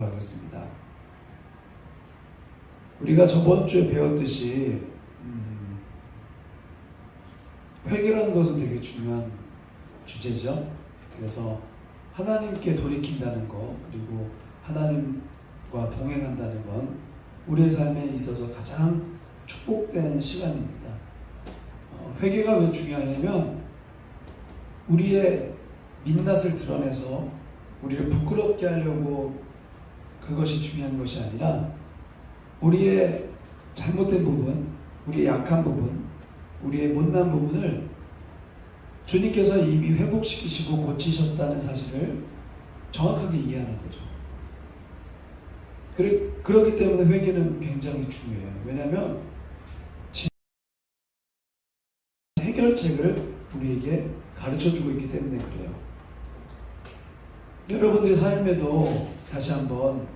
하겠습니다. 우리가 저번 주에 배웠듯이 회개라는 것은 되게 중요한 주제죠. 그래서 하나님께 돌이킨다는 것, 그리고 하나님과 동행한다는 건 우리의 삶에 있어서 가장 축복된 시간입니다. 회개가 왜 중요하냐면 우리의 민낯을 드러내서 우리를 부끄럽게 하려고 그것이 중요한 것이 아니라 우리의 잘못된 부분, 우리의 약한 부분, 우리의 못난 부분을 주님께서 이미 회복시키시고 고치셨다는 사실을 정확하게 이해하는 거죠. 그렇기 때문에 회개는 굉장히 중요해요. 왜냐하면 해결책을 우리에게 가르쳐주고 있기 때문에 그래요. 여러분들의 삶에도 다시 한번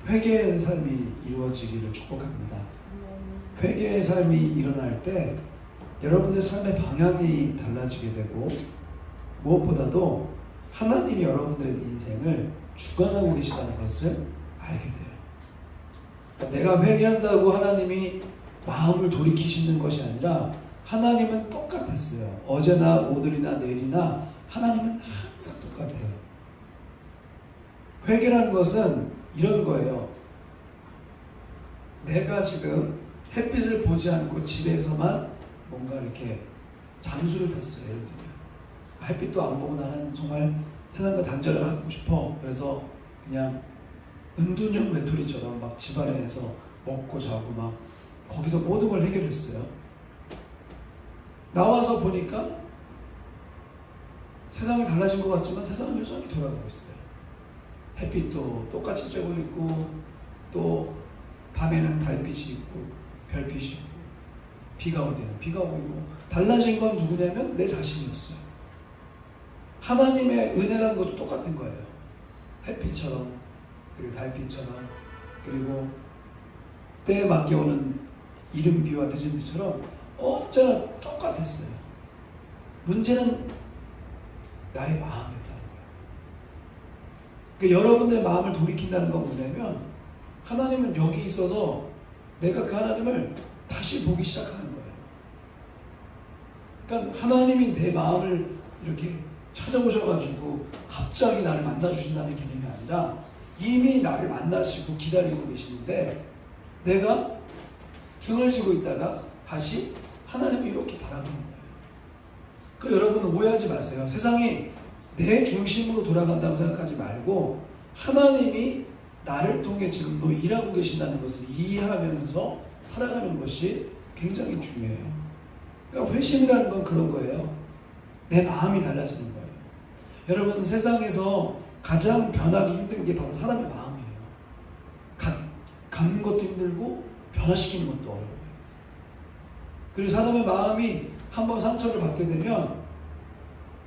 회개의 삶이 이루어지기를 축복합니다. 회개의 삶이 일어날 때 여러분의 삶의 방향이 달라지게 되고 무엇보다도 하나님이 여러분들의 인생을 주관하고 계시다는 것을 알게 돼요. 그러니까 내가 회개한다고 하나님이 마음을 돌이키시는 것이 아니라 하나님은 똑같았어요. 어제나 오늘이나 내일이나 하나님은 항상 똑같아요. 회개라는 것은 이런 거예요. 내가 지금 햇빛을 보지 않고 집에서만 뭔가 이렇게 잠수를 탔어요. 예를 들면 햇빛도 안 보고 나는 정말 세상과 단절을 하고 싶어. 그래서 그냥 은둔형 외톨이처럼 막 집안에서 먹고 자고 막 거기서 모든 걸 해결했어요. 나와서 보니까 세상이 달라진 것 같지만 세상은 여전히 돌아가고 있어요. 햇빛도 똑같이 쬐고 있고 또 밤에는 달빛이 있고 별빛이 있고 비가 올 때는 비가 오고 있고 달라진 건 누구냐면 내 자신이었어요. 하나님의 은혜라는 것도 똑같은 거예요. 햇빛처럼 그리고 달빛처럼 그리고 때에 맞게 오는 이른 비와 늦은 비처럼 언제나 똑같았어요. 문제는 나의 마음이었다는 거예요. 그러니까 여러분들의 마음을 돌이킨다는 건 뭐냐면 하나님은 여기 있어서 내가 그 하나님을 다시 보기 시작하는 거예요. 그러니까 하나님이 내 마음을 이렇게 찾아오셔가지고 갑자기 나를 만나주신다는 개념이 아니라 이미 나를 만나시고 기다리고 계시는데 내가 등을 지고 있다가 다시 하나님이 이렇게 바라보는 거예요. 그 여러분은 오해하지 마세요. 세상이 내 중심으로 돌아간다고 생각하지 말고 하나님이 나를 통해 지금도 일하고 계신다는 것을 이해하면서 살아가는 것이 굉장히 중요해요. 그러니까 회심이라는 건 그런 거예요. 내 마음이 달라지는 거예요. 여러분 세상에서 가장 변하기 힘든 게 바로 사람의 마음이에요. 갖는 것도 힘들고 변화시키는 것도 어려워요. 그리고 사람의 마음이 한번 상처를 받게 되면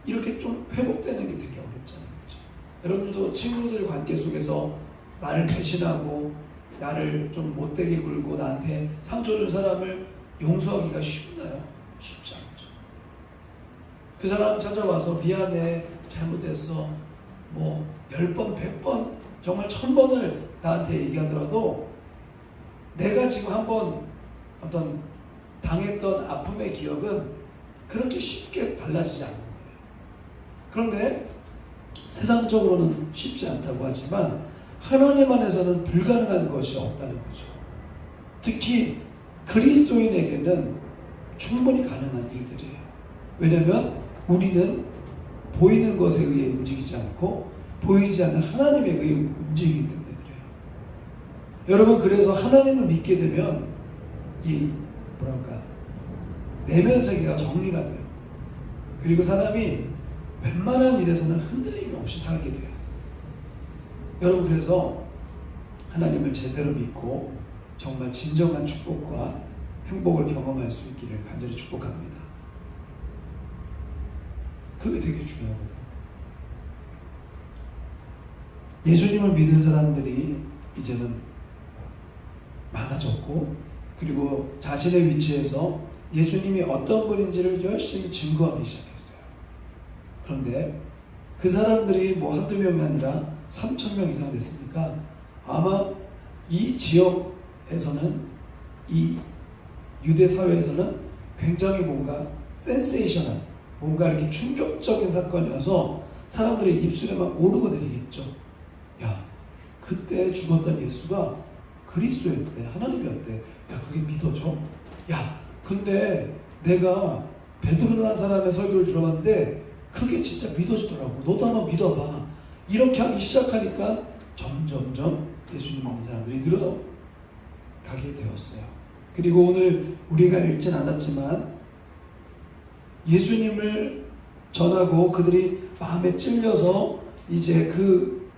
이렇게 좀 회복되는 게 되게 어렵잖아요. 그렇죠? 여러분들도 친구들 관계 속에서 나를 배신하고 나를 좀 못되게 굴고 나한테 상처 준 사람을 용서하기가 쉽나요? 쉽지 않죠. 그 사람 찾아와서 미안해, 잘못했어, 뭐 10번, 100번, 정말 1000번을 나한테 얘기하더라도 내가 지금 한번 어떤 당했던 아픔의 기억은 그렇게 쉽게 달라지지 않는 거예요. 그런데 세상적으로는 쉽지 않다고 하지만 하나님 안에서는 불가능한 것이 없다는 거죠. 특히 그리스도인에게는 충분히 가능한 일들이에요. 왜냐하면 우리는 보이는 것에 의해 움직이지 않고 보이지 않는 하나님에 의해 움직이기 때문에 그래요. 여러분 그래서 하나님을 믿게 되면 이 내면 세계가 정리가 돼요. 그리고 사람이 웬만한 일에서는 흔들림이 없이 살게 돼요. 여러분 그래서 하나님을 제대로 믿고 정말 진정한 축복과 행복을 경험할 수 있기를 간절히 축복합니다. 그게 되게 중요하거든요. 예수님을 믿은 사람들이 이제는 많아졌고 그리고 자신의 위치에서 예수님이 어떤 분인지를 열심히 증거하기 시작했어요. 그런데 그 사람들이 뭐 한두 명이 아니라 3,000명 이상 됐으니까 아마 이 지역에서는, 이 유대 사회에서는 굉장히 뭔가 센세이셔널, 뭔가 이렇게 충격적인 사건이어서 사람들의 입술에 막 오르고 내리겠죠. 야, 그때 죽었던 예수가 그리스도였대, 하나님이었대. 야, 그게 믿어져? 야, 근데 내가 베드로라는 사람의 설교를 들어봤는데 그게 진짜 믿어지더라고. 너도 한번 믿어봐. 이렇게 하기 시작하니까 점점점 예수님 믿는 사람들이 늘어나게 되었어요. 그리고 오늘 우리가 읽진 않았지만 예수님을 전하고 그들이 마음에 찔려서 이제 그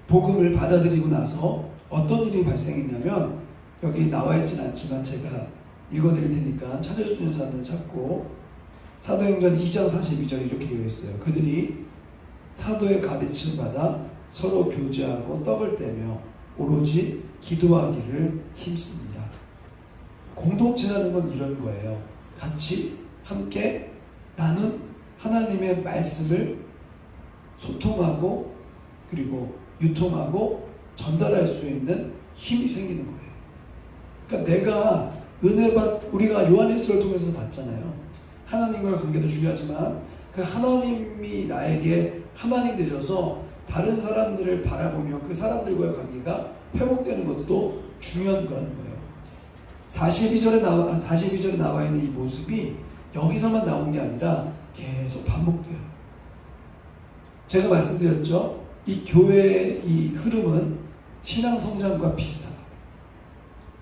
복음을 받아들이고 나서 어떤 일이 발생했냐면, 여기 나와 있지는 않지만 제가 읽어드릴 테니까 찾을 수 있는 사람들 찾고, 사도행전 2장 42절 이렇게 되어 있어요. 그들이 사도의 가르침을 받아 서로 교제하고 떡을 떼며 오로지 기도하기를 힘씁니다. 공동체라는 건 이런 거예요. 같이 함께 나는 하나님의 말씀을 소통하고 그리고 유통하고 전달할 수 있는 힘이 생기는 거예요. 그러니까 내가 우리가 요한일서를 통해서 봤잖아요. 하나님과의 관계도 중요하지만 그 하나님이 나에게 하나님 되셔서 다른 사람들을 바라보며 그 사람들과의 관계가 회복되는 것도 중요한 거라는 거예요. 42절에 나와 있는 이 모습이 여기서만 나온 게 아니라 계속 반복돼요. 제가 말씀드렸죠. 이 교회의 이 흐름은 신앙 성장과 비슷하다.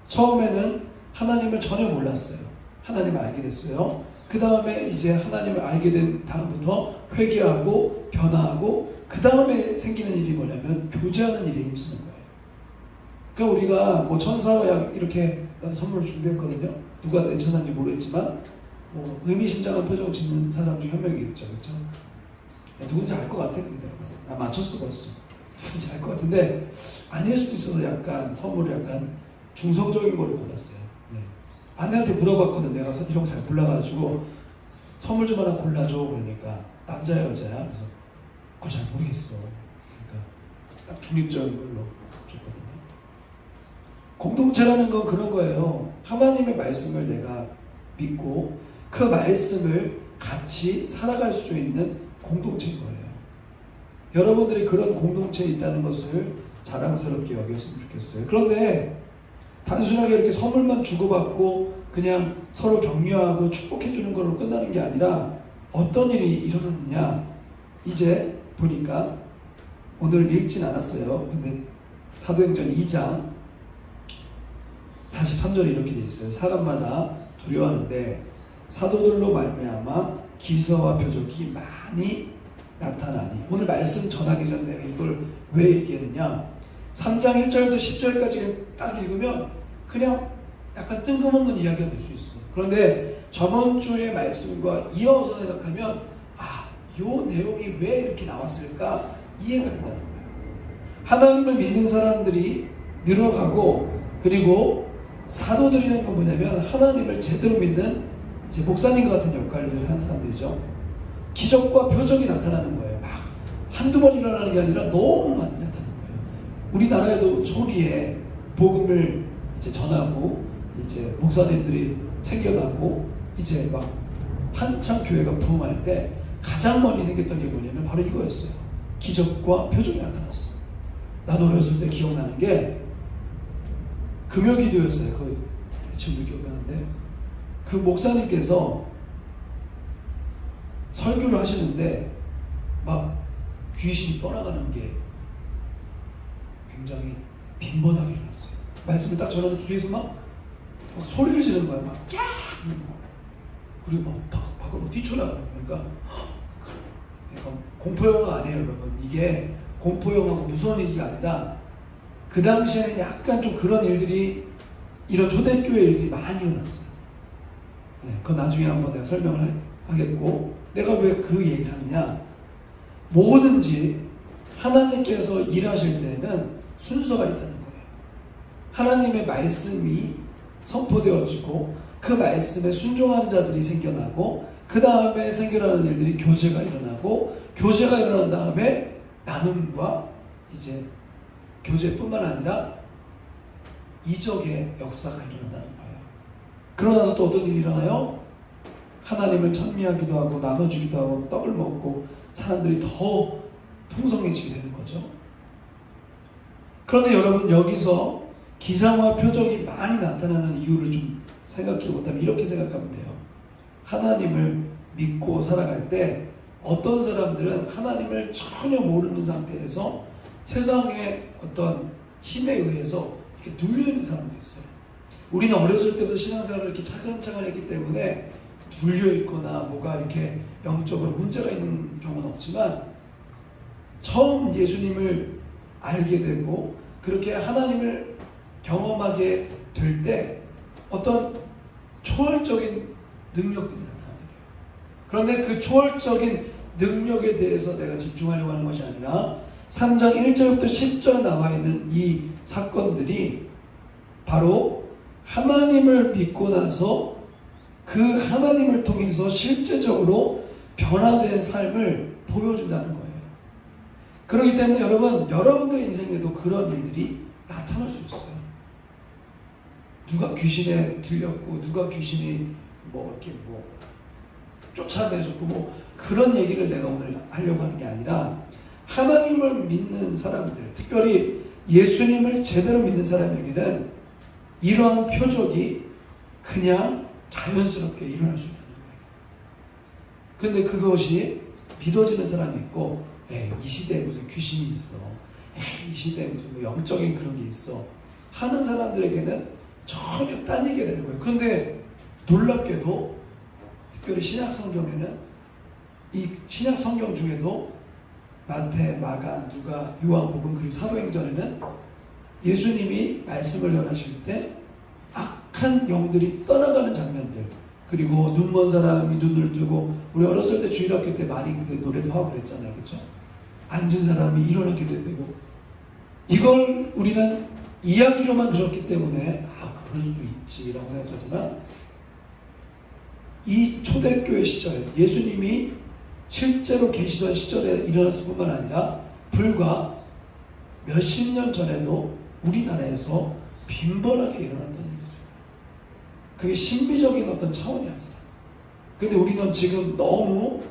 처음에는 하나님을 전혀 몰랐어요. 하나님을 알게 됐어요. 그 다음에 이제 하나님을 알게 된 다음부터 회개하고 변화하고 그 다음에 생기는 일이 뭐냐면 교제하는 일에 힘쓰는 거예요. 그러니까 우리가 뭐 천사와 약 이렇게 선물을 준비했거든요. 누가 내 천사인지 모르겠지만 뭐 의미심장한 표정 짓는 사람 중에 한 명이겠죠. 그렇죠? 누군지 알 것 같아. 근데 나 맞췄어 벌써. 누군지 알 것 같은데 아닐 수도 있어서 약간 선물을 약간 중성적인 거를 골랐어요. 네. 아내한테 물어봤거든. 내가 이런 거 잘 골라가지고 선물 좀 하나 골라줘. 그러니까 남자야 여자야? 그래서 그걸 잘 모르겠어. 그러니까 딱 중립적인 걸로 줬거든요. 공동체라는 건 그런 거예요. 하나님의 말씀을 내가 믿고 그 말씀을 같이 살아갈 수 있는 공동체인 거예요. 여러분들이 그런 공동체에 있다는 것을 자랑스럽게 여겼으면 좋겠어요. 그런데 단순하게 이렇게 선물만 주고받고 그냥 서로 격려하고 축복해주는 걸로 끝나는 게 아니라 어떤 일이 일어났느냐, 이제 보니까 오늘 읽진 않았어요. 근데 사도행전 2장 43절에 이렇게 되어 있어요. 사람마다 두려워하는데 사도들로 말미암아 기사와 표적이 많이 나타나니. 오늘 말씀 전하기 전에 내가 이걸 왜 얘기했느냐, 3장 1절부터 10절까지 딱 읽으면 그냥 약간 뜬금없는 이야기가 될 수 있어요. 그런데 저번 주의 말씀과 이어서 생각하면 요 내용이 왜 이렇게 나왔을까 이해가 된다는 거예요. 하나님을 믿는 사람들이 늘어가고, 그리고 사도들이라는 건 뭐냐면 하나님을 제대로 믿는 이제 목사님과 같은 역할을 한 사람들이죠. 기적과 표적이 나타나는 거예요. 막 한두 번 일어나는 게 아니라 너무 많이 나타나는 거예요. 우리나라에도 초기에 복음을 이제 전하고 이제 목사님들이 생겨나고 이제 막 한참 교회가 부흥할 때 가장 많이 생겼던 게 뭐냐면 바로 이거였어요. 기적과 표적이 나타났어요. 나도 어렸을 때 기억나는 게 금요기도였어요. 그 지금도 기억나는데 그 목사님께서 설교를 하시는데 막 귀신이 떠나가는 게 굉장히 빈번하게 일어났어요. 말씀을 딱 전하는 뒤에서 막 소리를 지르는 거야. 막 꺄! 그리고 막 밖으로 뛰쳐나가는 거니까 약간 공포영화 아니에요, 여러분. 이게 공포영화고 무서운 얘기가 아니라 그 당시에는 약간 좀 그런 일들이, 이런 초대교회 일들이 많이 일어났어요. 네, 그건 나중에 한번 내가 설명을 하겠고, 내가 왜 그 얘기를 하느냐, 뭐든지 하나님께서 일하실 때는 순서가 있다는 거예요. 하나님의 말씀이 선포되어지고 그 말씀에 순종하는 자들이 생겨나고 그 다음에 생겨나는 일들이 교제가 일어나고, 교제가 일어난 다음에 나눔과 이제 교제뿐만 아니라 이적의 역사가 일어난다는 거예요. 그러고 나서 또 어떤 일이 일어나요? 하나님을 찬미하기도 하고 나눠주기도 하고 떡을 먹고 사람들이 더 풍성해지게 되는 거죠. 그런데 여러분, 여기서 기사와 표적이 많이 나타나는 이유를 좀 생각해 보자면 이렇게 생각하면 돼요. 하나님을 믿고 살아갈 때 어떤 사람들은 하나님을 전혀 모르는 상태에서 세상의 어떤 힘에 의해서 이렇게 눌려있는 사람도 있어요. 우리는 어렸을 때부터 신앙생활을 이렇게 차근차근 했기 때문에 눌려있거나 뭐가 이렇게 영적으로 문제가 있는 경우는 없지만, 처음 예수님을 알게 되고 그렇게 하나님을 경험하게 될 때 어떤 초월적인 능력들이 나타납니다. 그런데 그 초월적인 능력에 대해서 내가 집중하려고 하는 것이 아니라 3장 1절부터 10절 나와 있는 이 사건들이 바로 하나님을 믿고 나서 그 하나님을 통해서 실제적으로 변화된 삶을 보여준다는 거예요. 그렇기 때문에 여러분, 여러분들의 인생에도 그런 일들이 나타날 수 있어요. 누가 귀신에 들렸고 누가 귀신이 이렇게 쫓아내줬고 그런 얘기를 내가 오늘 하려고 하는 게 아니라, 하나님을 믿는 사람들, 특별히 예수님을 제대로 믿는 사람에게는 이러한 표적이 그냥 자연스럽게 일어날 수 있는 거예요. 근데 그것이 믿어지는 사람이 있고, 이 시대에 무슨 귀신이 있어, 이 시대에 무슨 영적인 그런 게 있어 하는 사람들에게는 전혀 딴 얘기가 되는 거예요. 그런데 놀랍게도 특별히 신약 성경에는, 이 신약 성경 중에도 마태, 마가, 누가, 요한복음 그리고 사도행전에는 예수님이 말씀을 전하실 때 악한 영들이 떠나가는 장면들, 그리고 눈먼 사람이 눈을 뜨고, 우리 어렸을 때 주일학교 때 많이 그 노래도 하고 그랬잖아요. 그렇죠? 앉은 사람이 일어나기도 되고, 이걸 우리는 이야기로만 들었기 때문에 그럴 수도 있지라고 생각하지만, 이 초대교회 시절 예수님이 실제로 계시던 시절에 일어났을 뿐만 아니라 불과 몇십 년 전에도 우리나라에서 빈번하게 일어났다는 일이에요. 그게 신비적인 어떤 차원이 아니라. 근데 우리는 지금 너무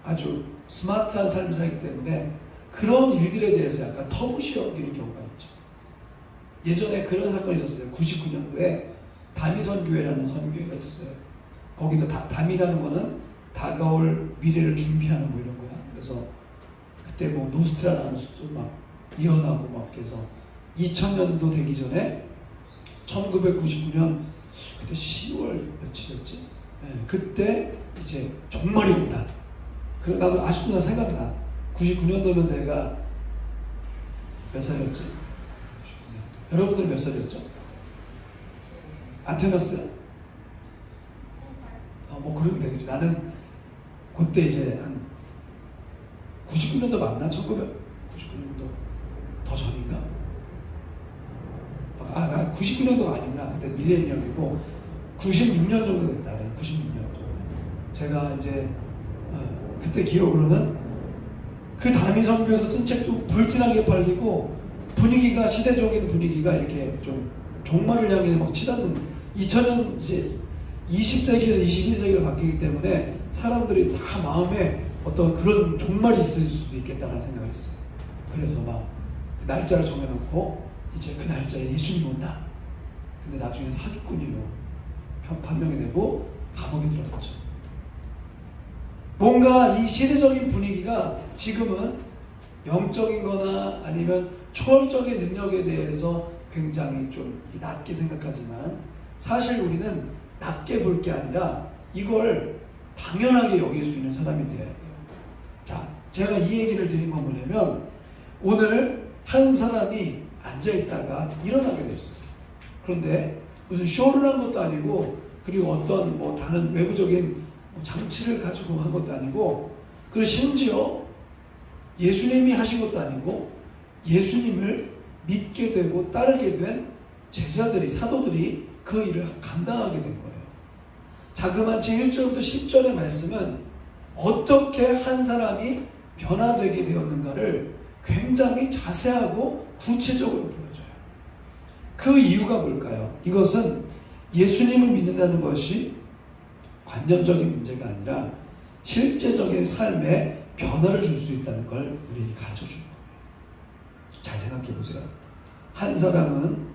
아주 스마트한 삶을 살기 때문에 그런 일들에 대해서 약간 터부시 여기는 경우가 있죠. 예전에 그런 사건이 있었어요. 99년도에 다미선교회라는 선교회가 있었어요. 거기서 담이라는 거는 다가올 미래를 준비하는 이런 거야. 그래서 그때 노스트라다무스도 막 예언하고 막 그래서 2000년도 되기 전에 1999년 그때 10월 며칠이었지? 그때 이제 종말이 온다. 그래 나도 아직도 나 생각나. 99년도면 내가 몇 살이었지? 여러분들 몇 살이었죠? 안 태어났어요? 그러면 되겠지. 나는 그때 이제 한 99년도 맞나? 1999년도 더 전인가? 나 99년도가 아니구나. 그때 밀레니엄이고 96년 정도 됐다. 96년 정도. 제가 이제 그때 기억으로는 그 다미 선교에서 쓴 책도 불티나게 팔리고 분위기가, 시대적인 분위기가 이렇게 좀 종말을 향해 막 치닫는, 2000년 이제 20세기에서 21세기가 바뀌기 때문에 사람들이 다 마음에 어떤 그런 종말이 있을 수도 있겠다는 생각을 했어요. 그래서 막 그 날짜를 정해놓고 이제 그 날짜에 예수님 온다. 근데 나중에 사기꾼이로 판명이 되고 감옥에 들어갔죠. 뭔가 이 시대적인 분위기가 지금은 영적인 거나 아니면 초월적인 능력에 대해서 굉장히 좀 낮게 생각하지만, 사실 우리는 낮게 볼 게 아니라 이걸 당연하게 여길 수 있는 사람이 되어야 돼요. 자, 제가 이 얘기를 드린 건 뭐냐면, 오늘 한 사람이 앉아있다가 일어나게 됐어요. 그런데 무슨 쇼를 한 것도 아니고, 그리고 어떤 다른 외부적인 장치를 가지고 한 것도 아니고, 그리고 심지어 예수님이 하신 것도 아니고, 예수님을 믿게 되고 따르게 된 제자들이, 사도들이 그 일을 감당하게 된 거예요. 자그마치 1절부터 10절의 말씀은 어떻게 한 사람이 변화되게 되었는가를 굉장히 자세하고 구체적으로 보여줘요. 그 이유가 뭘까요? 이것은 예수님을 믿는다는 것이 관념적인 문제가 아니라 실제적인 삶에 변화를 줄 수 있다는 걸 우리에게 가르쳐주는 거예요. 잘 생각해 보세요. 한 사람은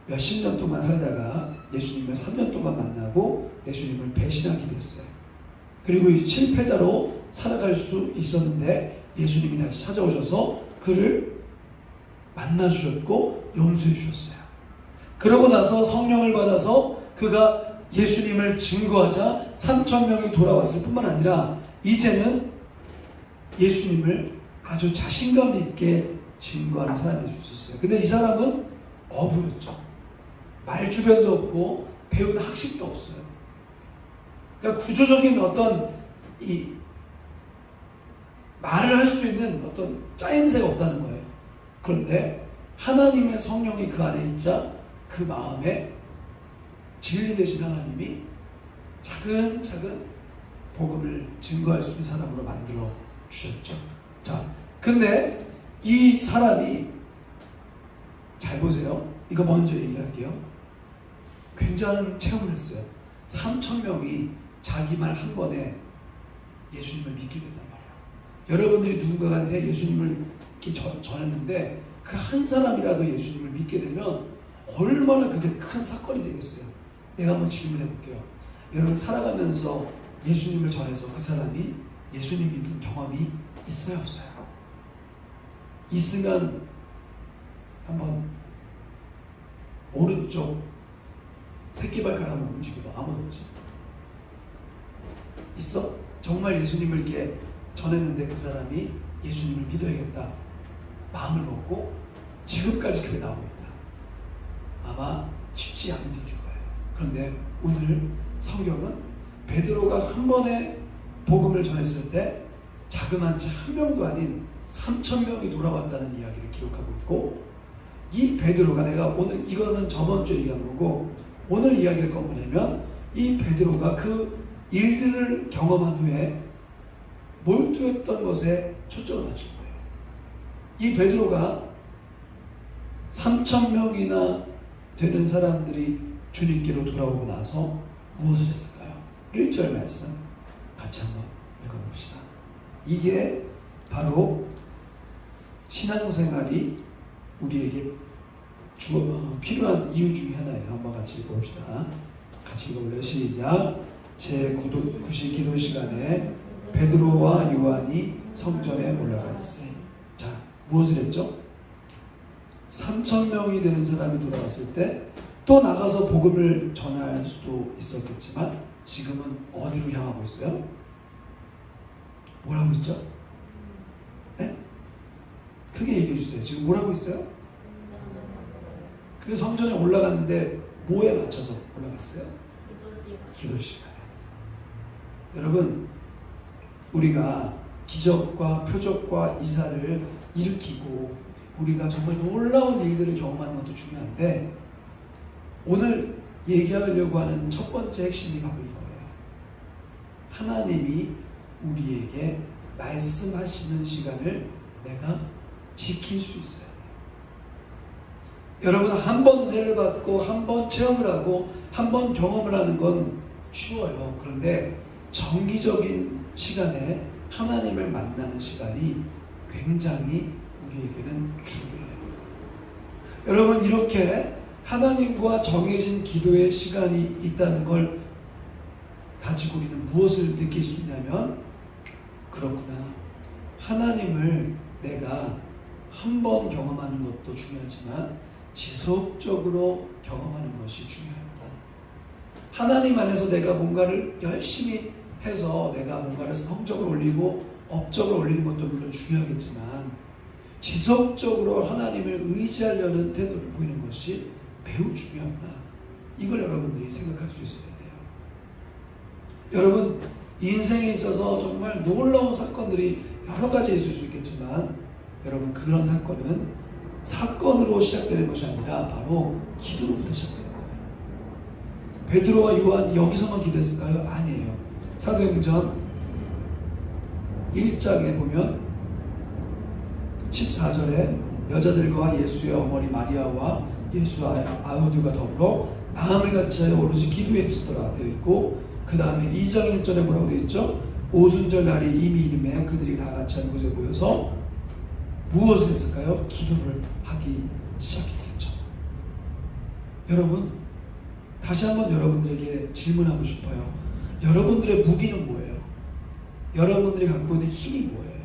몇십 년 동안 살다가 예수님을 3년 동안 만나고 예수님을 배신하게 됐어요. 그리고 이 실패자로 살아갈 수 있었는데 예수님이 다시 찾아오셔서 그를 만나주셨고 용서해 주셨어요. 그러고 나서 성령을 받아서 그가 예수님을 증거하자 3,000명이 돌아왔을 뿐만 아니라 이제는 예수님을 아주 자신감 있게 증거하는 사람이 될 수 있었어요. 근데 이 사람은 어부였죠. 말주변도 없고 배운 학식도 없어요. 그러니까 구조적인 어떤 이 말을 할 수 있는 어떤 짜임새가 없다는 거예요. 그런데 하나님의 성령이 그 안에 있자 그 마음에 진리 되신 하나님이 차근차근 복음을 증거할 수 있는 사람으로 만들어 주셨죠. 자, 근데 이 사람이 잘 보세요. 이거 먼저 얘기할게요. 굉장한 체험을 했어요. 3,000명이 자기 말 한 번에 예수님을 믿게 된단 말이에요. 여러분들이 누군가한테 예수님을 이렇게 전했는데 그 한 사람이라도 예수님을 믿게 되면 얼마나 그게 큰 사건이 되겠어요. 내가 한번 질문해 볼게요. 여러분 살아가면서 예수님을 전해서 그 사람이 예수님 믿는 경험이 있어요, 없어요? 있으면 한번 오른쪽 새끼발가락 한번 움직여봐. 아무도 없지? 있어? 정말 예수님을 이렇게 전했는데 그 사람이 예수님을 믿어야겠다 마음을 먹고 지금까지 그게 나오고 있다. 아마 쉽지 않은 일일 거예요. 그런데 오늘 성경은 베드로가 한 번에 복음을 전했을 때 자그마치 한 명도 아닌 3,000명이 돌아왔다는 이야기를 기록하고 있고, 이 베드로가, 내가 오늘 이거는 저번 주에 얘기한 거고 오늘 이야기할 건 뭐냐면 이 베드로가 그 일들을 경험한 후에 몰두했던 것에 초점을 맞춘 거예요. 이 베드로가 3,000명이나 되는 사람들이 주님께로 돌아오고 나서 무엇을 했을까요? 1절 말씀 같이 한번 읽어봅시다. 이게 바로 신앙생활이 우리에게 필요한 이유 중에 하나예요. 한번 같이 읽어봅시다. 같이 읽어볼래요? 시작. 제9시 기도 시간에 베드로와 요한이 성전에 올라가 있어요. 자, 무엇을 했죠? 3,000명이 되는 사람이 돌아왔을 때 또 나가서 복음을 전할 수도 있었겠지만 지금은 어디로 향하고 있어요? 뭐라고 있죠? 네? 크게 얘기해 주세요. 지금 뭐라고 있어요? 그 성전에 올라갔는데 뭐에 맞춰서 올라갔어요? 기도 시간에. 여러분, 우리가 기적과 표적과 이사를 일으키고 우리가 정말 놀라운 일들을 경험하는 것도 중요한데, 오늘 얘기하려고 하는 첫 번째 핵심이 바로 이거예요. 하나님이 우리에게 말씀하시는 시간을 내가 지킬 수 있어야 돼요. 여러분, 한 번 은혜를 받고 한 번 체험을 하고 한 번 경험을 하는 건 쉬워요. 그런데 정기적인 시간에 하나님을 만나는 시간이 굉장히 우리에게는 중요해요. 여러분, 이렇게 하나님과 정해진 기도의 시간이 있다는 걸 가지고 우리는 무엇을 느낄 수 있냐면, 그렇구나, 하나님을 내가 한 번 경험하는 것도 중요하지만 지속적으로 경험하는 것이 중요합니다. 하나님 안에서 내가 뭔가를 열심히 해서 내가 뭔가를 성적을 올리고 업적을 올리는 것도 물론 중요하겠지만 지속적으로 하나님을 의지하려는 태도를 보이는 것이 매우 중요하다. 이걸 여러분들이 생각할 수 있어야 돼요. 여러분, 인생에 있어서 정말 놀라운 사건들이 여러 가지 있을 수 있겠지만 여러분, 그런 사건은 사건으로 시작되는 것이 아니라 바로 기도로부터 시작되는 거예요. 베드로와 요한이 여기서만 기도했을까요? 아니에요. 사도행전 1장에 보면 14절에 여자들과 예수의 어머니 마리아와 예수와 아우디가 더불어 마음을 같이하여 오로지 기도에 힘쓰더라 되어 있고, 그 다음에 2장 1절에 뭐라고 되어 있죠? 오순절 날이 이미 이름에 그들이 다 같이 한 곳에 모여서 무엇을 했을까요? 기도를 하기 시작했겠죠. 여러분, 다시 한번 여러분들에게 질문하고 싶어요. 여러분들의 무기는 뭐예요? 여러분들이 갖고 있는 힘이 뭐예요?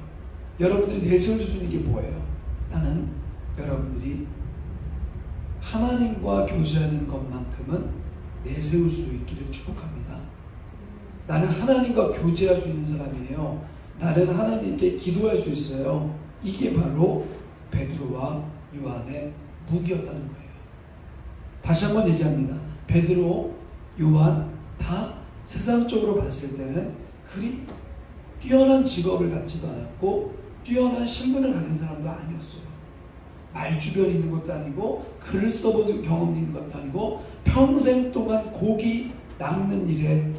여러분들이 내세울 수 있는 게 뭐예요? 나는 여러분들이 하나님과 교제하는 것만큼은 내세울 수 있기를 축복합니다. 나는 하나님과 교제할 수 있는 사람이에요. 나는 하나님께 기도할 수 있어요. 이게 바로 베드로와 요한의 무기였다는 거예요. 다시 한번 얘기합니다. 베드로, 요한 다 세상적으로 봤을 때는 그리 뛰어난 직업을 갖지도 않았고 뛰어난 신분을 가진 사람도 아니었어요. 말주변이 있는 것도 아니고 글을 써본 경험이 있는 것도 아니고 평생 동안 고기 낚는 일에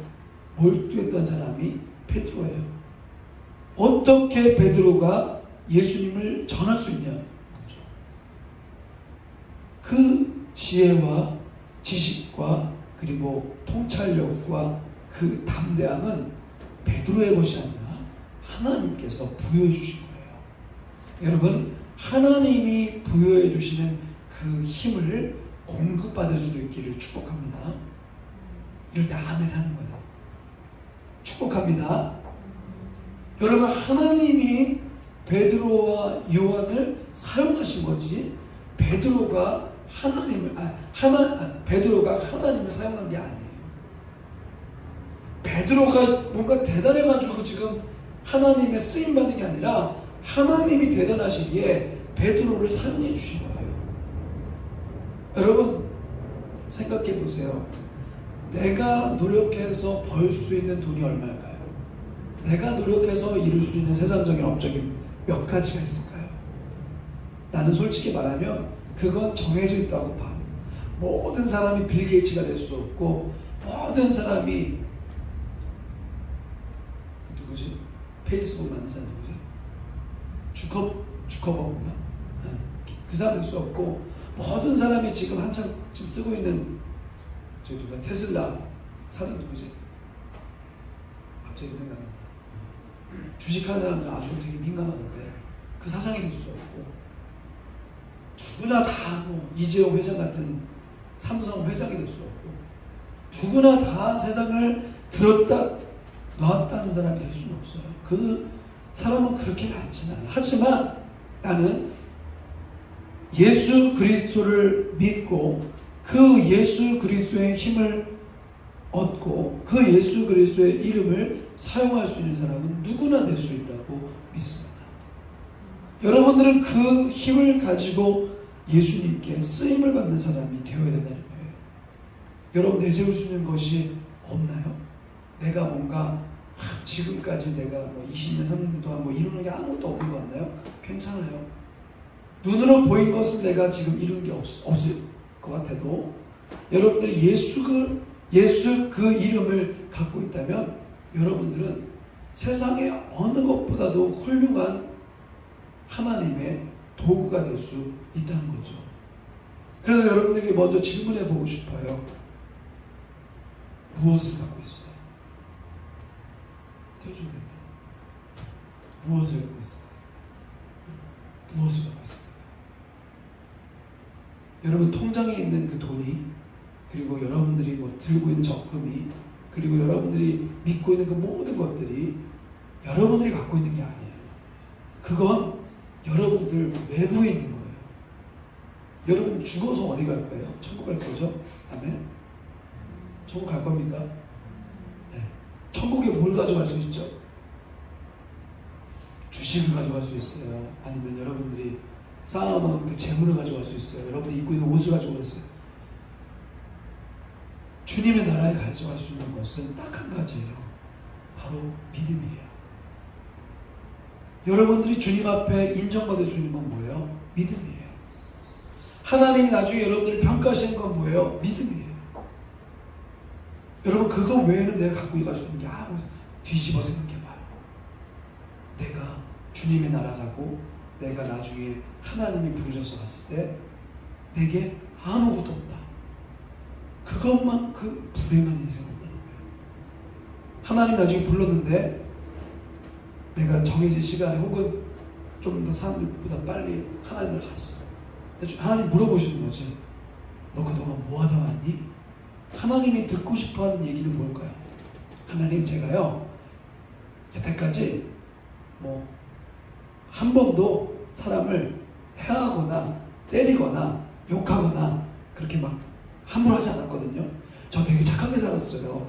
몰두했던 사람이 베드로예요. 어떻게 베드로가 예수님을 전할 수 있냐? 그 지혜와 지식과 그리고 통찰력과 그 담대함은 베드로의 것이 아니라 하나님께서 부여해 주신 거예요. 여러분, 하나님이 부여해 주시는 그 힘을 공급받을 수 있기를 축복합니다. 이럴 때 아멘 하는 거예요. 축복합니다. 여러분, 하나님이 베드로와 요한을 사용하신 거지 베드로가 베드로가 하나님을 사용한 게 아니에요. 베드로가 뭔가 대단해가지고 지금 하나님의 쓰임 받은 게 아니라 하나님이 대단하시기에 베드로를 사용해 주신 거예요. 여러분, 생각해 보세요. 내가 노력해서 벌 수 있는 돈이 얼마일까요? 내가 노력해서 이룰 수 있는 세상적인 업적이 몇 가지가 있을까요? 나는 솔직히 말하면 그건 정해져 있다고 봐. 모든 사람이 빌 게이츠가 될 수 없고, 모든 사람이 누구지? 페이스북 만든 사람 누구지? 주커버그인가? 그 사람 될 수 없고, 모든 사람이 지금 한참 지금 뜨고 있는 저 누가 테슬라 사장 누구지? 갑자기 생각난다. 주식하는 사람들은 아주 되게 민감하던데 그 사장이 될 수 없고, 누구나 다 이재용 회장 같은 삼성 회장이 될 수 없고, 누구나 다 세상을 들었다 놨다는 사람이 될 수는 없어요. 그 사람은 그렇게 많지는 않아요. 하지만 나는 예수 그리스도를 믿고 그 예수 그리스도의 힘을 얻고 그 예수 그리스도의 이름을 사용할 수 있는 사람은 누구나 될 수 있다고 믿습니다. 여러분들은 그 힘을 가지고 예수님께 쓰임을 받는 사람이 되어야 된다는 거예요. 여러분, 내세울 수 있는 것이 없나요? 내가 뭔가 지금까지 내가 20년, 30년 동안 이루는 게 아무것도 없는 것 같나요? 괜찮아요. 눈으로 보인 것은 내가 지금 이룬 게 없을 것 같아도 여러분들이 예수 그 이름을 갖고 있다면 여러분들은 세상의 어느 것보다도 훌륭한 하나님의 도구가 될 수 있다는 거죠. 그래서 여러분들에게 먼저 질문해 보고 싶어요. 무엇을 갖고 있어요? 태워줘야 된다. 무엇을 갖고 있어요? 무엇을 갖고 있습니까? 여러분, 통장에 있는 그 돈이, 그리고 여러분들이 들고 있는 적금이, 그리고 여러분들이 믿고 있는 그 모든 것들이 여러분들이 갖고 있는 게 아니에요. 그건 여러분들 외부에 있는 거예요. 여러분 죽어서 어디 갈 거예요? 천국 갈 거죠? 아멘? 천국 갈 겁니까? 네. 천국에 뭘 가져갈 수 있죠? 주식을 가져갈 수 있어요. 아니면 여러분들이 쌓아놓은 그 재물을 가져갈 수 있어요. 여러분이 입고 있는 옷을 가져갈 수 있어요. 주님의 나라에 가져갈 수 있는 것은 딱 한 가지예요. 바로 믿음이에요. 여러분들이 주님 앞에 인정받을 수 있는 건 뭐예요? 믿음이에요. 하나님이 나중에 여러분들을 평가하시는 건 뭐예요? 믿음이에요. 여러분 그거 외에는 내가 갖고 가지고 있는 게 아무 뒤집어 생각해봐요. 내가 주님의 나라 가고 내가 나중에 하나님이 부르셔서 갔을 때 내게 아무것도 없다. 그것만 그 불행한 인생 없다는 거예요. 하나님 나중에 불렀는데 내가 정해진 시간에 혹은 좀 더 사람들보다 빨리 하나님을 갔어. 하나님 물어보시는 거지. 너 그동안 뭐 하다 왔니? 하나님이 듣고 싶어하는 얘기는 뭘까요? 하나님 제가요 여태까지 뭐 한 번도 사람을 해하거나 때리거나 욕하거나 그렇게 막 함부로 하지 않았거든요. 저 되게 착하게 살았어요.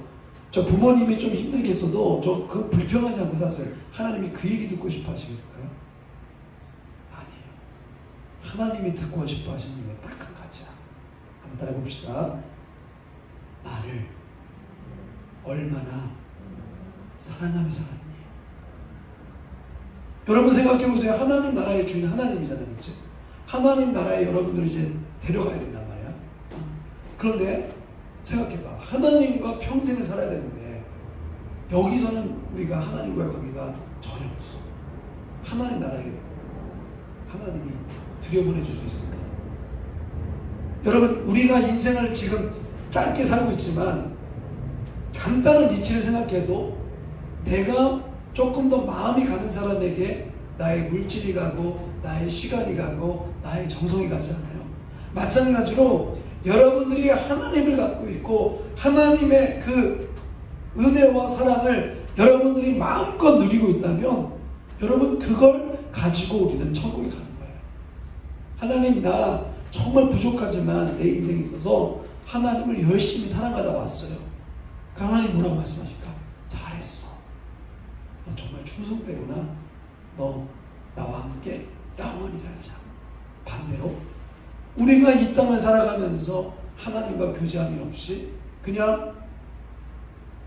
저 부모님이 좀 힘들게 했어도 저 그 불평하지 않고 살았어요. 하나님이 그 얘기 듣고 싶어 하시겠어요? 아니에요. 하나님이 듣고 싶어 하시는 게 딱 한 가지야. 한번 따라해 봅시다. 나를 얼마나 사랑하며 살았니? 여러분 생각해보세요. 하나님 나라의 주인 하나님이잖아요. 그렇지? 하나님 나라에 여러분들을 이제 데려가야 된단 말이야. 그런데 생각해봐. 하나님과 평생을 살아야 되는데 여기서는 우리가 하나님과의 관계가 전혀 없어. 하나님 나라에 하나님이 들여보내줄 수 있을까? 여러분 우리가 인생을 지금 짧게 살고 있지만 간단한 이치를 생각해도 내가 조금 더 마음이 가는 사람에게 나의 물질이 가고 나의 시간이 가고 나의 정성이 가지 않아요. 마찬가지로 여러분들이 하나님을 갖고 있고 하나님의 그 은혜와 사랑을 여러분들이 마음껏 누리고 있다면 여러분 그걸 가지고 우리는 천국에 가는 거예요. 하나님 나 정말 부족하지만 내 인생에 있어서 하나님을 열심히 사랑하다 왔어요. 그 하나님 뭐라고 말씀하실까? 잘했어. 너 정말 충성되구나. 너 나와 함께 영원히 살자. 반대로 우리가 이 땅을 살아가면서 하나님과 교제함이 없이 그냥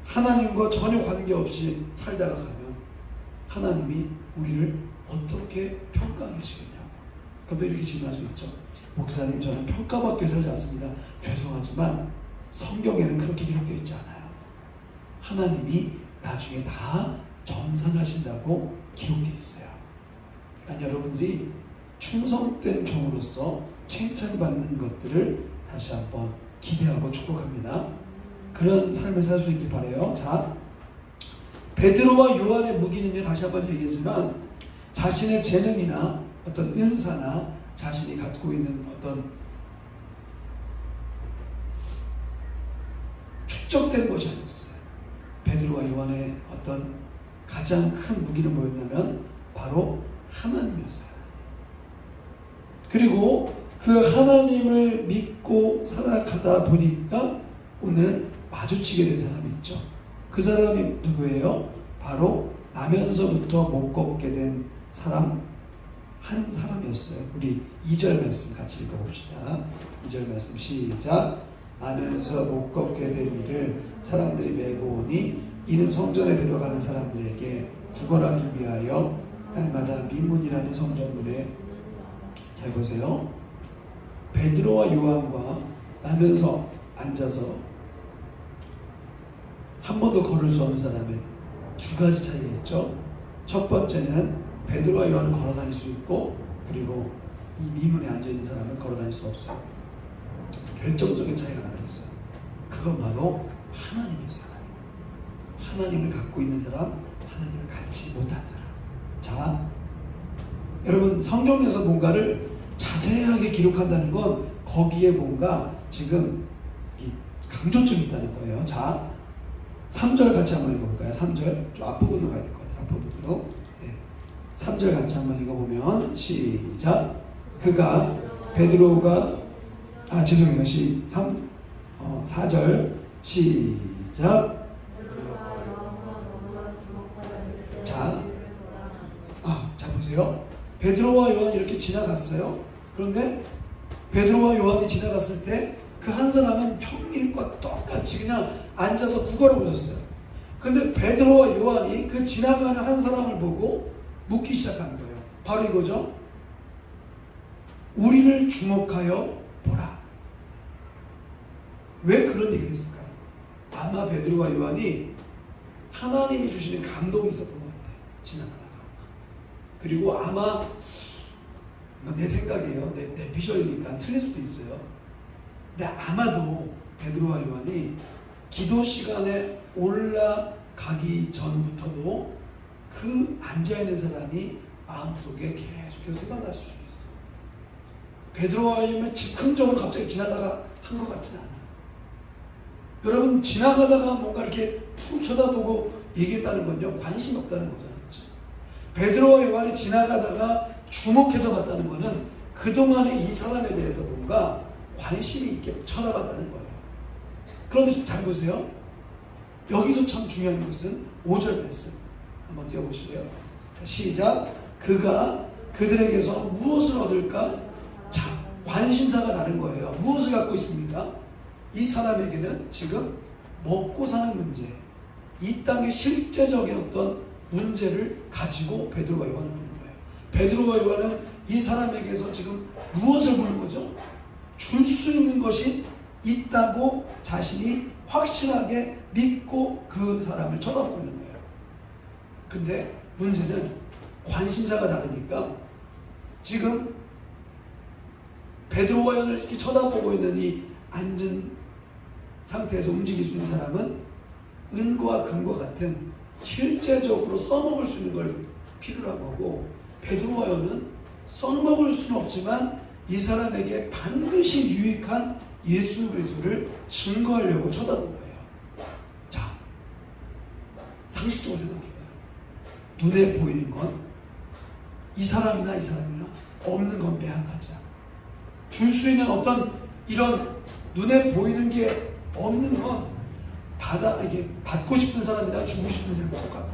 하나님과 전혀 관계없이 살다가 가면 하나님이 우리를 어떻게 평가하시겠냐고. 그럼 이렇게 질문할 수 있죠. 목사님 저는 평가받게 살지 않습니다. 죄송하지만 성경에는 그렇게 기록되어 있지 않아요. 하나님이 나중에 다 정산하신다고 기록되어 있어요. 그러니까 여러분들이 충성된 종으로서 칭찬받는 것들을 다시 한번 기대하고 축복합니다. 그런 삶을 살 수 있길 바라요. 자, 베드로와 요한의 무기는요, 다시 한번 얘기했지만 자신의 재능이나 어떤 은사나 자신이 갖고 있는 어떤 축적된 것이 아니었어요. 베드로와 요한의 어떤 가장 큰 무기는 뭐였냐면 바로 하나님이었어요. 그리고 그 하나님을 믿고 살아가다 보니까 오늘 마주치게 된 사람이 있죠. 그 사람이 누구예요? 바로 나면서부터 못 걷게 된 사람 한 사람이었어요. 우리 2절 말씀 같이 읽어봅시다. 2절 말씀 시작. 나면서 못 걷게 된 이를 사람들이 메고 오니 이는 성전에 들어가는 사람들에게 구걸하기 위하여 날마다 민문이라는 성전문에. 잘 보세요. 베드로와 요한과 나면서 앉아서 한 번도 걸을 수 없는 사람의 두 가지 차이가 있죠. 첫 번째는 베드로와 요한은 걸어 다닐 수 있고, 그리고 이 미문에 앉아있는 사람은 걸어 다닐 수 없어요. 결정적인 차이가 하나 있어요. 그건 바로 하나님이었어요. 하나님을 갖고 있는 사람, 하나님을 갖지 못한 사람. 자, 여러분 성경에서 뭔가를 자세하게 기록한다는 건 거기에 뭔가 지금 강조점이 있다는 거예요. 자, 3절 같이 한번 읽어볼까요? 3절 좀 앞부분으로 가야 될 것 같아요. 앞부분으로. 네. 3절 같이 한번 읽어보면 시작. 그가 베드로가 죄송해요. 4절 시작. 자 보세요. 베드로와 요한이 이렇게 지나갔어요. 그런데 베드로와 요한이 지나갔을 때 그 한 사람은 평일과 똑같이 그냥 앉아서 구걸하고 있었어요. 근데 베드로와 요한이 그 지나가는 한 사람을 보고 묻기 시작하는 거예요. 바로 이거죠. 우리를 주목하여 보라. 왜 그런 얘기를 했을까요? 아마 베드로와 요한이 하나님이 주시는 감동이 있었던 것 같아요. 지나가다가. 그리고 아마 내 생각이에요. 내 비전이니까 틀릴 수도 있어요. 근데 아마도 베드로와 요한이 기도 시간에 올라가기 전부터도 그 앉아있는 사람이 마음속에 계속해서 생각났을 수 있어요. 베드로와 요한이 즉흥적으로 갑자기 지나다가 한 것 같지는 않아요. 여러분, 지나가다가 뭔가 이렇게 툭 쳐다보고 얘기했다는 건요, 관심이 없다는 거잖아요. 그렇죠? 베드로와 요한이 지나가다가 주목해서 봤다는 거는 그동안에 이 사람에 대해서 뭔가 관심이 있게 쳐다봤다는 거예요. 그런데 잘 보세요. 여기서 참 중요한 것은 5절 말씀 한번 띄워보시고요. 시작. 그가 그들에게서 무엇을 얻을까? 자, 관심사가 다른 거예요. 무엇을 갖고 있습니까? 이 사람에게는 지금 먹고 사는 문제, 이 땅의 실제적인 어떤 문제를 가지고 베드로와 요한을 부르는 거예요. 베드로와 요한은 이 사람에게서 지금 무엇을 부르는 거죠? 줄 수 있는 것이 있다고 자신이 확실하게 믿고 그 사람을 쳐다보고 있는 거예요. 근데 문제는 관심사가 다르니까 지금 베드로와 요한을 이렇게 쳐다보고 있는 이 앉은 상태에서 움직일 수 있는 사람은 은과 금과 같은 실제적으로 써먹을 수 있는 걸 필요로 하고, 베드로와 요한은 써먹을 수는 없지만 이 사람에게 반드시 유익한 예수 그리스도를 증거하려고 쳐다본 거예요. 자, 상식적으로 생각해봐요. 눈에 보이는 건 이 사람이나 없는 건 매한가지야. 줄 수 있는 어떤 이런 눈에 보이는 게 없는 건 이게 받고 싶은 사람이나 주고 싶은 사람이 똑같다.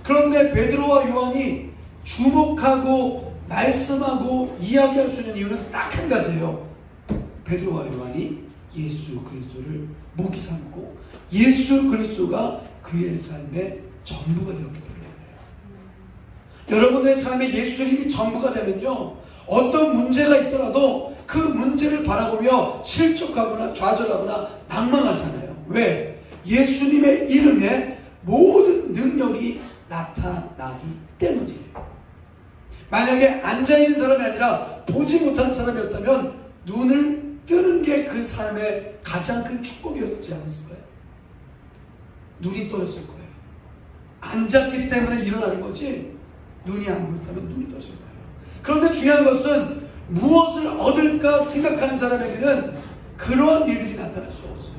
그런데 베드로와 요한이 주목하고 말씀하고 이야기할 수 있는 이유는 딱 한 가지예요. 베드로와 요한이 예수 그리스도를 목이 삼고 예수 그리스도가 그의 삶의 전부가 되었기 때문이에요. 여러분의 삶에 예수님이 전부가 되면요, 어떤 문제가 있더라도 그 문제를 바라보며 실족하거나 좌절하거나 낭망하잖아요. 왜? 예수님의 이름에 모든 능력이 나타나기 때문이에요. 만약에 앉아있는 사람이 아니라 보지 못하는 사람이었다면 눈을 뜨는 게 그 삶의 가장 큰 축복이었지 않았을까요? 눈이 떠졌을 거예요. 앉았기 때문에 일어나는 거지, 눈이 안 보였다면 눈이 떠질 거예요. 그런데 중요한 것은 무엇을 얻을까 생각하는 사람에게는 그러한 일들이 나타날 수 없어요.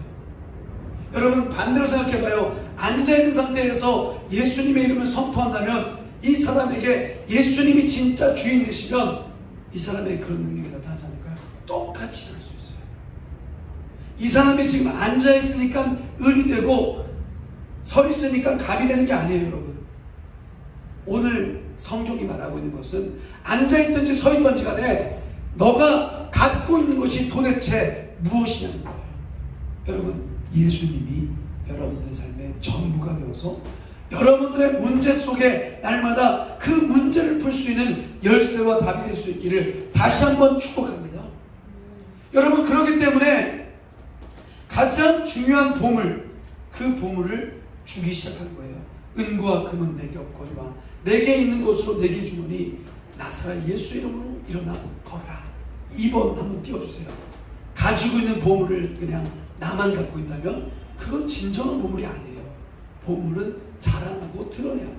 여러분, 반대로 생각해봐요. 앉아있는 상태에서 예수님의 이름을 선포한다면 이 사람에게 예수님이 진짜 주인 되시면 이 사람에게 그런 능력이 나타나지 않을까요? 똑같이 일어날 수 있어요. 이 사람이 지금 앉아있으니까 을이 되고 서 있으니까 갑이 되는 게 아니에요, 여러분. 오늘 성경이 말하고 있는 것은 앉아있든지 서 있든지 간에 너가 갖고 있는 것이 도대체 무엇이냐는 거예요. 여러분, 예수님이 여러분들의 삶의 전부가 되어서 여러분들의 문제 속에 날마다 그 문제를 풀 수 있는 열쇠와 답이 될 수 있기를 다시 한번 축복합니다. 여러분, 그렇기 때문에 가장 중요한 보물, 그 보물을 주기 시작한 거예요. 은과 금은 내게 없거니와 내게 있는 것으로 내게 주노니 나사렛 예수 이름으로 일어나 걸어라. 2번 한번 띄워주세요. 가지고 있는 보물을 그냥 나만 갖고 있다면 그건 진정한 보물이 아니에요. 보물은 자랑하고 드러내야 돼요.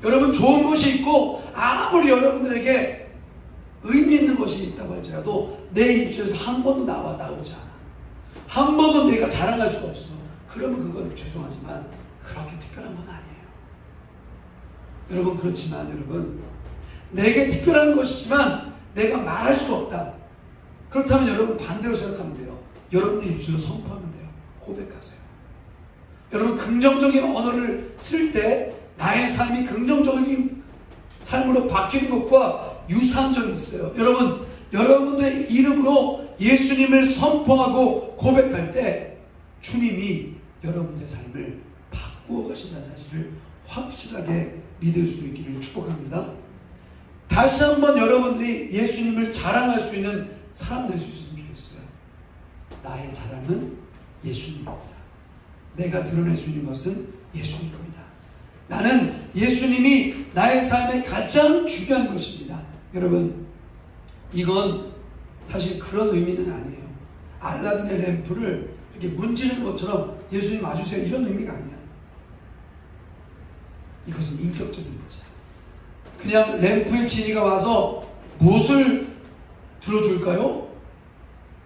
여러분, 좋은 것이 있고 아무리 여러분들에게 의미 있는 것이 있다고 할지라도 내 입술에서 한 번도 나오지 않아. 한 번도 내가 자랑할 수가 없어. 그러면 그건 죄송하지만 그렇게 특별한 건 아니에요. 여러분, 그렇지만 여러분, 내게 특별한 것이지만 내가 말할 수 없다. 그렇다면 여러분 반대로 생각하면 돼요. 여러분들 입술로 선포하면 돼요. 고백하세요. 여러분, 긍정적인 언어를 쓸 때 나의 삶이 긍정적인 삶으로 바뀌는 것과 유사한 점이 있어요. 여러분, 여러분들의 이름으로 예수님을 선포하고 고백할 때 주님이 여러분들의 삶을 바꾸어 가신다는 사실을 확실하게 믿을 수 있기를 축복합니다. 다시 한번 여러분들이 예수님을 자랑할 수 있는 사람 될 수 있으면 좋겠어요. 나의 자랑은 예수님입니다. 내가 드러낼 수 있는 것은 예수님입니다. 나는 예수님이 나의 삶의 가장 중요한 것입니다. 여러분, 이건 사실 그런 의미는 아니에요. 알라딘의 램프를 이렇게 문지르는 것처럼 예수님 와주세요 이런 의미가 아니야. 이것은 인격적인 거지. 그냥 램프의 지니가 와서 무엇을 들어줄까요?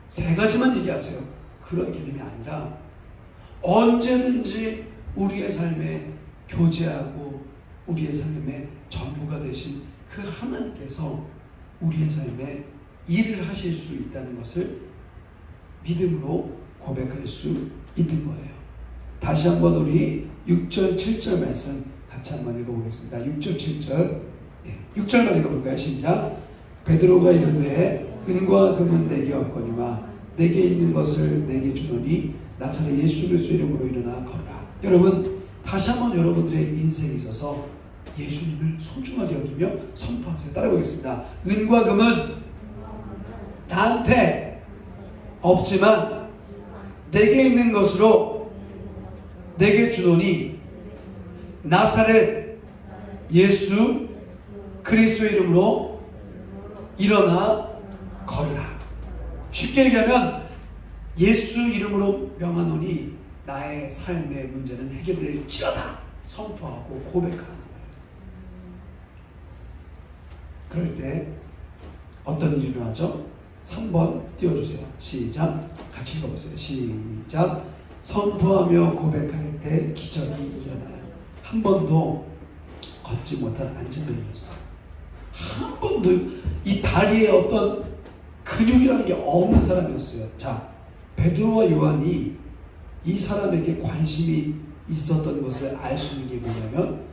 세 가지만 얘기하세요. 그런 개념이 아니라 언제든지 우리의 삶에 교제하고 우리의 삶의 전부가 되신 그 하나님께서 우리의 삶에 일을 하실 수 있다는 것을 믿음으로 고백할 수 있는 거예요. 다시 한번 우리 6절 7절 말씀 같이 한번 읽어보겠습니다. 6절 7절 6절만 읽어볼까요? 시작. 베드로가 이르되 은과 금은 내게 없거니와 내게 있는 것을 내게 주노니 나사렛 예수 그리스도 이름으로 일어나 걸어라. 여러분, 다시 한번 여러분들의 인생에 있어서 예수님을 소중하게 여기며 선포하세요. 따라해보겠습니다. 은과 금은 나한테 없지만 내게 있는 것으로 내게 주노니 나사렛 예수 그리스도 이름으로 일어나 걸으라. 쉽게 얘기하면 예수 이름으로 명하노니 나의 삶의 문제는 해결될지어다 선포하고 고백하는 거예요. 그럴 때 어떤 일이 일어나죠? 3번 띄워주세요. 시작. 같이 읽어보세요. 시작. 선포하며 고백할 때 기적이 일어나요. 한 번도 걷지 못한 안진뱅이였어요. 한 번도 이 다리에 어떤 근육이라는 게 없는 사람이었어요. 자, 베드로와 요한이 이 사람에게 관심이 있었던 것을 알 수 있는 게 뭐냐면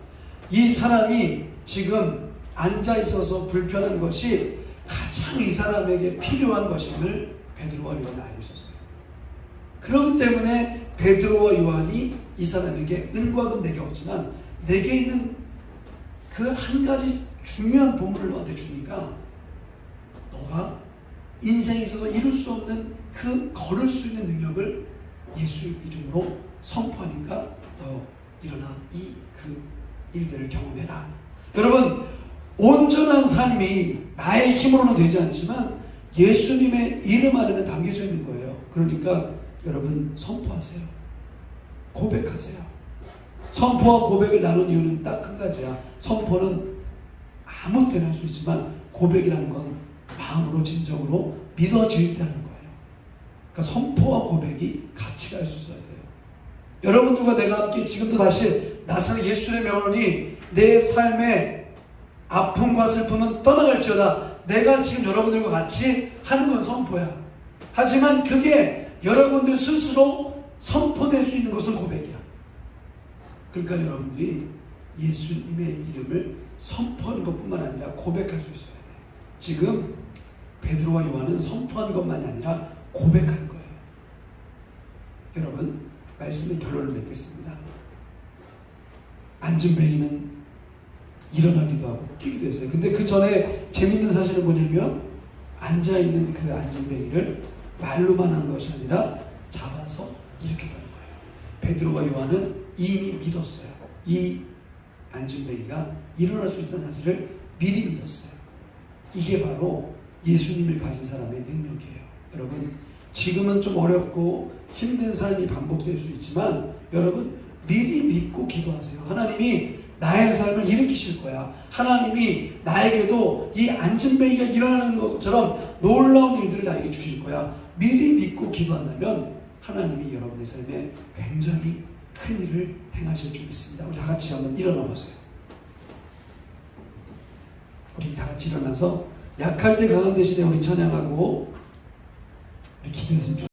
이 사람이 지금 앉아 있어서 불편한 것이 가장 이 사람에게 필요한 것임을 베드로와 요한이 알고 있었어요. 그렇기 때문에 베드로와 요한이 이 사람에게 은과 금 내게 없지만 내게 있는 그 한 가지 중요한 보물을 너한테 주니까 너가 인생에 있어서 이룰 수 없는 그 걸을 수 있는 능력을 예수 이름으로 선포하니까 너 일어나 그 일들을 경험해라. 여러분, 온전한 삶이 나의 힘으로는 되지 않지만 예수님의 이름 안에는 담겨져 있는 거예요. 그러니까 여러분 선포하세요. 고백하세요. 선포와 고백을 나눈 이유는 딱 한 가지야. 선포는 아무 때나 할 수 있지만 고백이라는 건 마음으로 진정으로 믿어질 때 하는 거예요. 그러니까 선포와 고백이 같이 갈 수 있어야 돼요. 여러분들과 내가 함께 지금도 다시 나사렛 예수의 명하노니 내 삶의 아픔과 슬픔은 떠나갈지어다. 내가 지금 여러분들과 같이 하는 건 선포야. 하지만 그게 여러분들 스스로 선포될 수 있는 것은 고백이야. 그러니까 여러분들이 예수님의 이름을 선포하는 것뿐만 아니라 고백할 수 있어야 돼요. 지금 베드로와 요한은 선포하는 것만이 아니라 고백하는 거예요. 여러분, 말씀의 결론을 맺겠습니다. 안진뱅이는 일어나기도 하고 뛰기도 했어요. 근데 그 전에 재밌는 사실은 뭐냐면 앉아있는 그 안진뱅이를 말로만 한 것이 아니라 잡아서 일으켰다는 거예요. 베드로와 요한은 이미 믿었어요. 이 안진뱅이가 일어날 수 있다는 사실을 미리 믿었어요. 이게 바로 예수님을 가진 사람의 능력이에요. 여러분, 지금은 좀 어렵고 힘든 삶이 반복될 수 있지만 여러분 미리 믿고 기도하세요. 하나님이 나의 삶을 일으키실 거야. 하나님이 나에게도 이 안진뱅이가 일어나는 것처럼 놀라운 일들을 나에게 주실 거야. 미리 믿고 기도한다면 하나님이 여러분의 삶에 굉장히 큰 일을 행하실 줄 믿습니다. 우리 다 같이 한번 일어나 보세요. 우리 다 같이 일어나서 약할 때 강한 대신에 우리 찬양하고 우리 기도했으면 좋겠습니다.